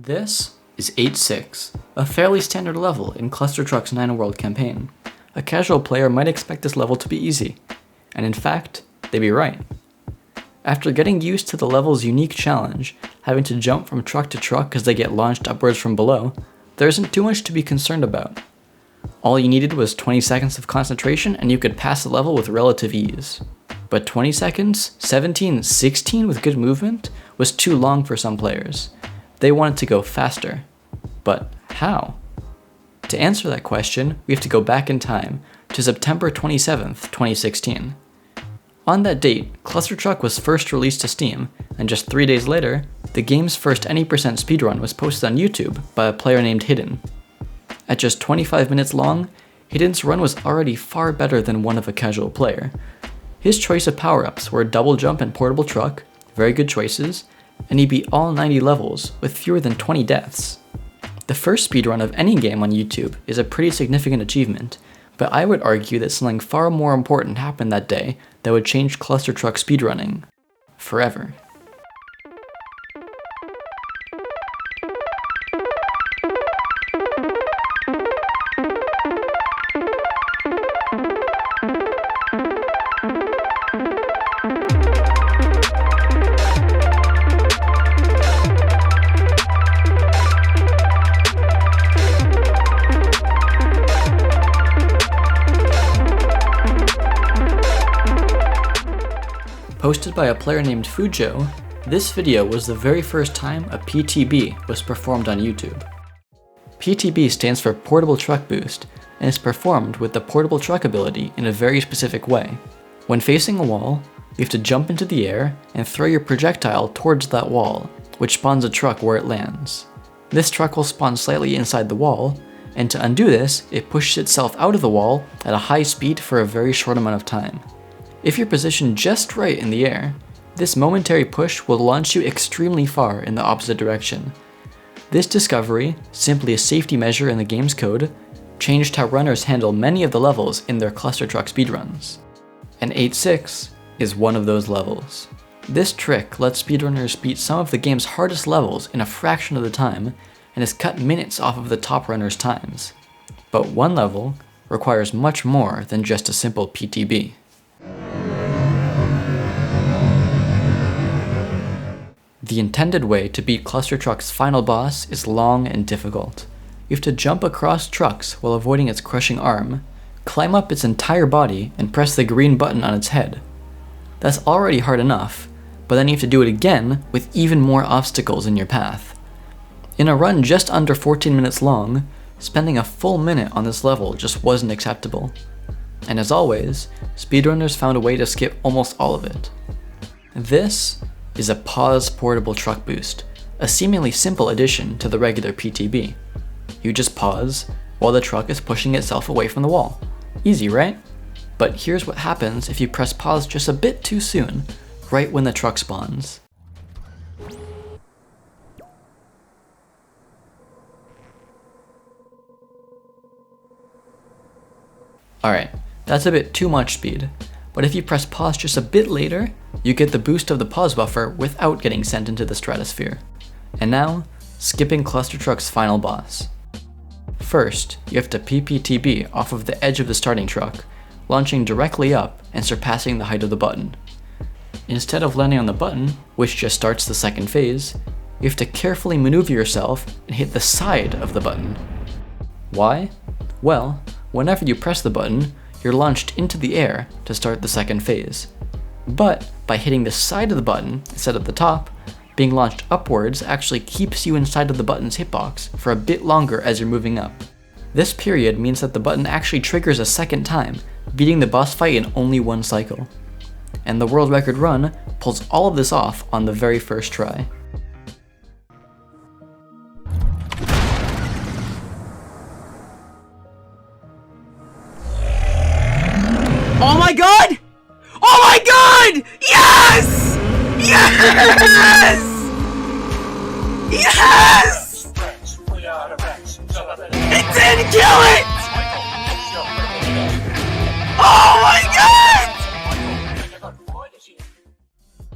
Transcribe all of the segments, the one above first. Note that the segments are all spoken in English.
This is 8-6, a fairly standard level in Clustertruck's 9-world campaign. A casual player might expect this level to be easy, and in fact, they'd be right. After getting used to the level's unique challenge, having to jump from truck to truck as they get launched upwards from below, there isn't too much to be concerned about. All you needed was 20 seconds of concentration and you could pass the level with relative ease. But 20 seconds, 17, 16 with good movement was too long for some players. They wanted to go faster. But how? To answer that question, we have to go back in time to September 27th, 2016. On that date, Clustertruck was first released to Steam, and just 3 days later, the game's first any percent speedrun was posted on YouTube by a player named Hidden. At just 25 minutes long, Hidden's run was already far better than one of a casual player. His choice of power-ups were double jump and portable truck, very good choices, and he beat all 90 levels with fewer than 20 deaths. The first speedrun of any game on YouTube is a pretty significant achievement, but I would argue that something far more important happened that day that would change Clustertruck speedrunning forever. Posted by a player named Fujo, this video was the very first time a PTB was performed on YouTube. PTB stands for Portable Truck Boost, and is performed with the portable truck ability in a very specific way. When facing a wall, you have to jump into the air and throw your projectile towards that wall, which spawns a truck where it lands. This truck will spawn slightly inside the wall, and to undo this, it pushes itself out of the wall at a high speed for a very short amount of time. If you're positioned just right in the air, this momentary push will launch you extremely far in the opposite direction. This discovery, simply a safety measure in the game's code, changed how runners handle many of the levels in their Clustertruck speedruns. And 8-6 is one of those levels. This trick lets speedrunners beat some of the game's hardest levels in a fraction of the time, and has cut minutes off of the top runners' times. But one level requires much more than just a simple PTB. The intended way to beat Clustertruck's final boss is long and difficult. You have to jump across trucks while avoiding its crushing arm, climb up its entire body, and press the green button on its head. That's already hard enough, but then you have to do it again with even more obstacles in your path. In a run just under 14 minutes long, spending a full minute on this level just wasn't acceptable. And as always, speedrunners found a way to skip almost all of it. This is a pause portable truck boost, a seemingly simple addition to the regular PTB. You just pause while the truck is pushing itself away from the wall. Easy, right? But here's what happens if you press pause just a bit too soon, right when the truck spawns. Alright, that's a bit too much speed. But if you press pause just a bit later, you get the boost of the pause buffer without getting sent into the stratosphere. And now, skipping Clustertruck's final boss. First, you have to PPTB off of the edge of the starting truck, launching directly up and surpassing the height of the button. Instead of landing on the button, which just starts the second phase, you have to carefully maneuver yourself and hit the side of the button. Why? Well, whenever you press the button, you're launched into the air to start the second phase. But by hitting the side of the button instead of the top, being launched upwards actually keeps you inside of the button's hitbox for a bit longer as you're moving up. This period means that the button actually triggers a second time, beating the boss fight in only one cycle. And the world record run pulls all of this off on the very first try. Oh my god! Oh my god! Yes! Yes! Yes! It didn't kill it! Oh my god!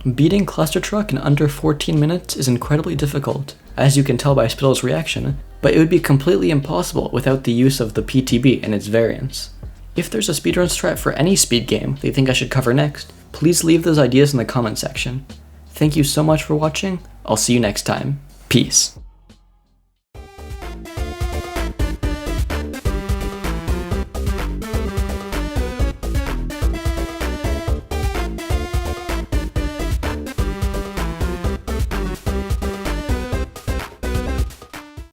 Beating Clustertruck in under 14 minutes is incredibly difficult, as you can tell by Spittle's reaction, but it would be completely impossible without the use of the PTB and its variants. If there's a speedrun strat for any speed game that you think I should cover next, please leave those ideas in the comment section. Thank you so much for watching, I'll see you next time. Peace.